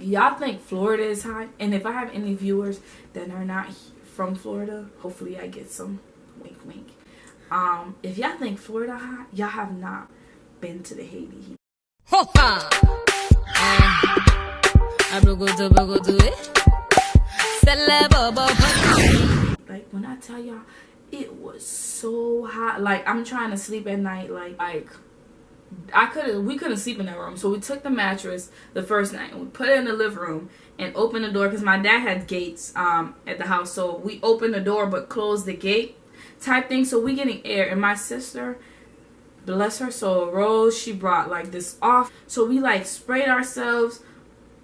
y'all think Florida is hot, and if I have any viewers that are not from Florida, hopefully I get some. Wink, wink. If y'all think Florida hot, y'all have not been to the Haiti. Like when I tell y'all, it was so hot. Like I'm trying to sleep at night. Like we couldn't sleep in that room. So we took the mattress the first night and we put it in the living room and opened the door because my dad had gates at the house. So we opened the door but closed the gate type thing. So we getting air. And my sister, bless her soul, Rose, she brought like this off. So we like sprayed ourselves.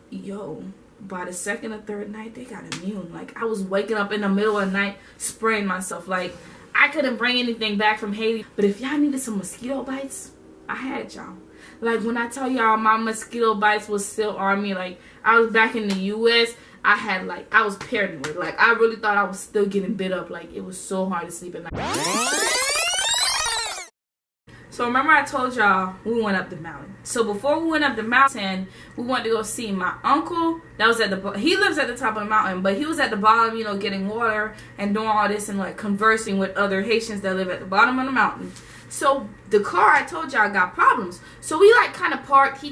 Yo, by the second or third night, they got immune. Like I was waking up in the middle of the night spraying myself. Like I couldn't bring anything back from Haiti. But if y'all needed some mosquito bites, I had y'all. Like when I tell y'all my mosquito bites was still on me. Like I was back in the US, I was paranoid. Like I really thought I was still getting bit up. Like it was so hard to sleep at night. So remember I told y'all we went up the mountain. So before we went up the mountain, we wanted to go see my uncle. That was he lives at the top of the mountain, but he was at the bottom, you know, getting water and doing all this and like conversing with other Haitians that live at the bottom of the mountain. So the car, I told y'all, got problems. So we like kind of parked. He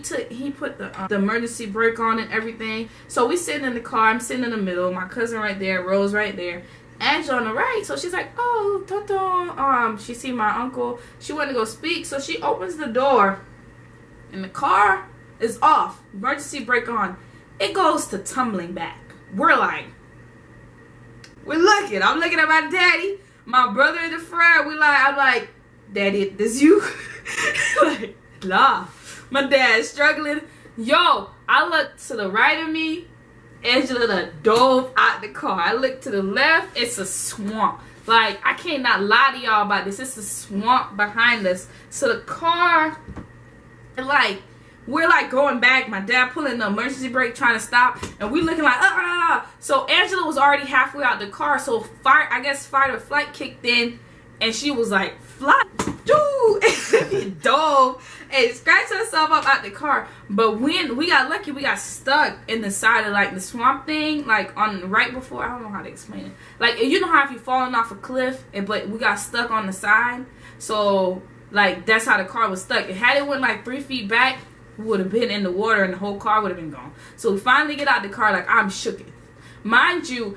put the emergency brake on and everything. So we sitting in the car. I'm sitting in the middle. My cousin right there, Rose right there, Angela on the right. So she's like, oh, tonton. She see my uncle. She wanted to go speak. So she opens the door, and the car is off. Emergency brake on. It goes to tumbling back. We're looking. I'm looking at my daddy, my brother in the front. I'm like, Daddy, this you? Like, nah. My dad's struggling. Yo, I look to the right of me. Angela done dove out the car. I look to the left. It's a swamp. Like, I cannot lie to y'all about this. It's a swamp behind us. So the car, like, we're like going back. My dad pulling the emergency brake trying to stop. And we looking like, So Angela was already halfway out the car. So fight or flight kicked in. And she was like, fly, dude, and dove and scratched herself up out the car. But when we got lucky, we got stuck in the side of like the swamp thing, like on right before. I don't know how to explain it. Like you know how if you're falling off a cliff, but we got stuck on the side. So like that's how the car was stuck. Had it went like 3 feet back, we would have been in the water and the whole car would have been gone. So we finally get out the car. Like I'm shook. Mind you,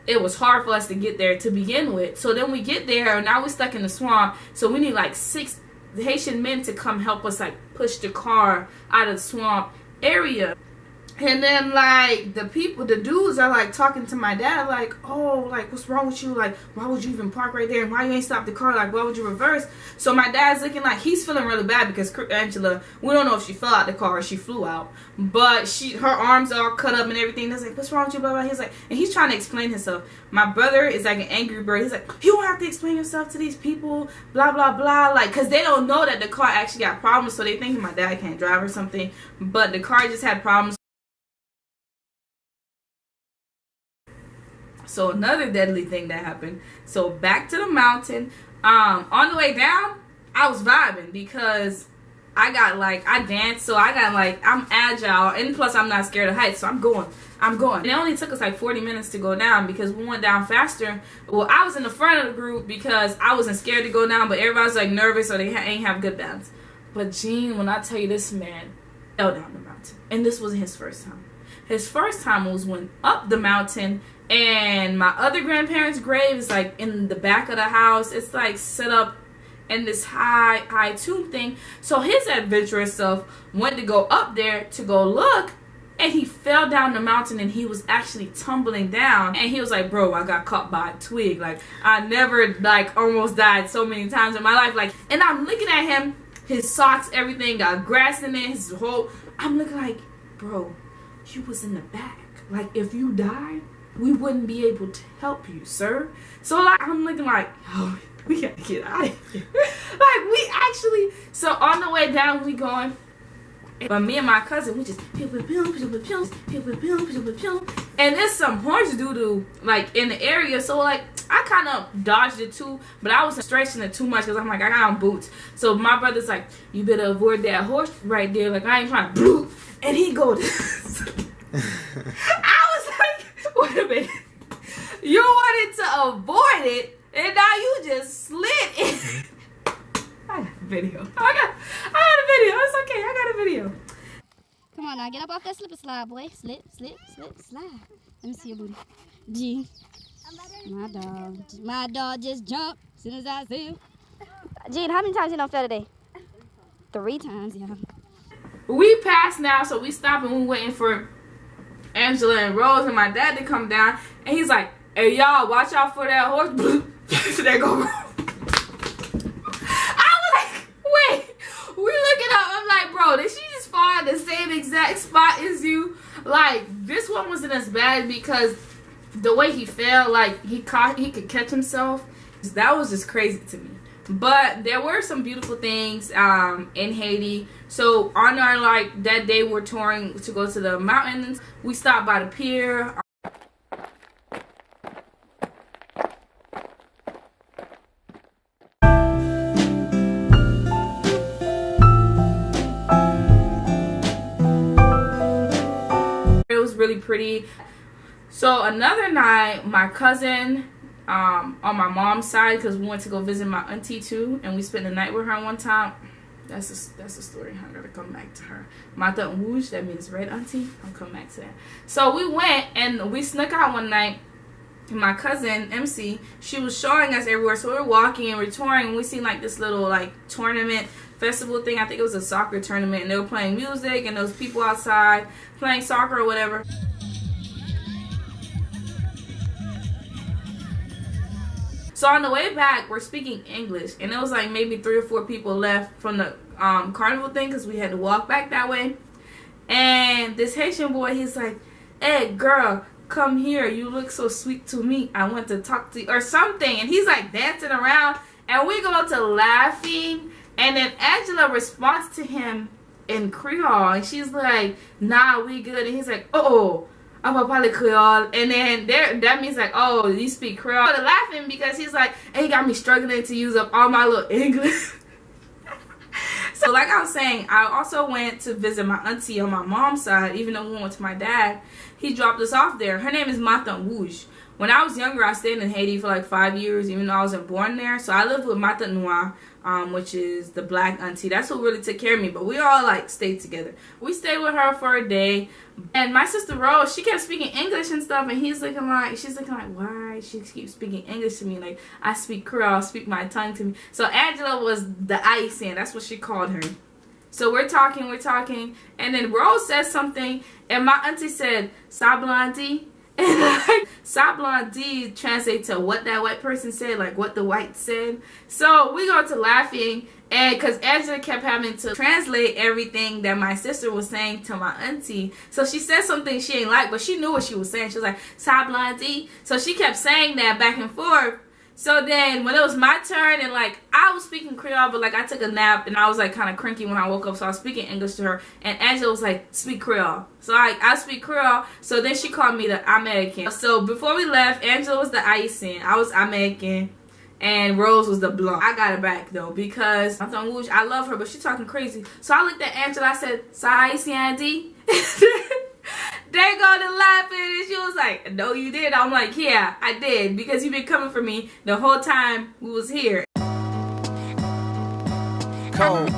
it was hard for us to get there to begin with. So then we get there, and now we're stuck in the swamp. So we need like 6 Haitian men to come help us like push the car out of the swamp area. And then like the dudes are like talking to my dad like, oh, like what's wrong with you? Like why would you even park right there? And why you ain't stop the car? Like why would you reverse? So my dad's looking like he's feeling really bad because Angela, we don't know if she fell out the car or she flew out, but her arms are all cut up and everything. That's like, what's wrong with you? Blah blah. He's like, and he's trying to explain himself. My brother is like an angry bird. He's like, you don't have to explain yourself to these people. Blah blah blah. Like, cause they don't know that the car actually got problems, so they think my dad can't drive or something. But the car just had problems. So another deadly thing that happened. So back to the mountain. On the way down, I was vibing because I danced. So I got like, I'm agile. And plus I'm not scared of heights. So I'm going. And it only took us like 40 minutes to go down because we went down faster. Well, I was in the front of the group because I wasn't scared to go down. But everybody's like nervous or they ain't have good balance. But Gene, when I tell you, this man fell down the mountain. And this wasn't his first time. His first time was when up the mountain. And my other grandparents' grave is like in the back of the house. It's like set up in this high tomb thing. So his adventurous self went to go up there to go look, and he fell down the mountain and he was actually tumbling down. And he was like, bro, I got caught by a twig. Like I never like almost died so many times in my life. Like, and I'm looking at him, his socks, everything got grass in it, his whole, I'm looking like, bro, you was in the back. Like if you died, we wouldn't be able to help you, sir. So like I'm looking like, oh, we gotta get out of here. Like we actually, so on the way down we going, but me and my cousin, we just and there's some horse doo-doo like in the area. So like I kind of dodged it too, but I wasn't stretching it too much because I'm like, I got on boots. So my brother's like, you better avoid that horse right there. Like I ain't trying to bloop. And he go I was like, wait a minute. You wanted to avoid it, and now you just slid in. I got a video. I got a video. It's okay. I got a video. Come on now, get up off that slip and slide, boy. Slip, slip, slip, slide. Let me see your booty. G. My dog just jumped as soon as I see him. Gene, how many times you done fell today? 3 times, yeah. We passed now, so we stopped and we waiting for Angela and Rose and my dad to come down. And he's like, hey, y'all, watch out for that horse. So they go. I was like, wait. We looking up. I'm like, bro, did she just fall in the same exact spot as you? Like, this one wasn't as bad because the way he fell, like, he could catch himself. That was just crazy to me. But there were some beautiful things in Haiti. So on our, like, that day we're touring to go to the mountains. We stopped by the pier. It was really pretty. So another night, my cousin on my mom's side, because we went to go visit my auntie too, and we spent the night with her one time. That's a story. I gotta come back to her. My tante rouge, that means red auntie. I'll come back to that. So we went and we snuck out one night. My cousin MC, she was showing us everywhere. So we were walking and we're touring, and we seen like this little like tournament festival thing. I think it was a soccer tournament, and they were playing music, and there was people outside playing soccer or whatever. So on the way back, we're speaking English, and it was like maybe 3 or 4 people left from the carnival thing because we had to walk back that way. And this Haitian boy, he's like, hey girl, come here, you look so sweet to me, I want to talk to you, or something. And he's like dancing around, and we go to laughing, and then Angela responds to him in Creole, and she's like, nah, we good. And he's like, oh, I'm gonna parler Creole. And then that means like, oh, you speak Creole. They're laughing because he's like, hey, he got me struggling to use up all my little English. So like I was saying, I also went to visit my auntie on my mom's side. Even though we went to my dad, he dropped us off there. Her name is ma tante rouge. When I was younger, I stayed in Haiti for like 5 years, even though I wasn't born there. So I lived with ma tante noire, which is the black auntie. That's what really took care of me. But we all like stayed together. We stayed with her for a day. And my sister Rose, she kept speaking English and stuff. And she's looking like, why she keeps speaking English to me? Like, I speak Creole, speak my tongue to me. So Angela was the icing. That's what she called her. So we're talking. And then Rose says something. And my auntie said, "Sa blondie." And like, "Sa blondie" translates to what that white person said, like what the white said. So we go to laughing, and because Angela kept having to translate everything that my sister was saying to my auntie. So she said something she ain't like, but she knew what she was saying. She was like, "Sa blondie." So she kept saying that back and forth. So then when it was my turn, and like I was speaking Creole, but like I took a nap and I was like kind of cranky when I woke up, so I was speaking English to her, and Angela was like, speak Creole. So I speak Creole. So then she called me the American. So before we left, Angela was the icing, I was American, and Rose was the blonde. I got it back though, because my tante rouge, I love her, but she's talking crazy. So I looked at Angela, I said, "Sa haïtien dit?" They go to laughing, and she was like, "No, you did." I'm like, "Yeah, I did, because you've been coming for me the whole time we was here." Cold.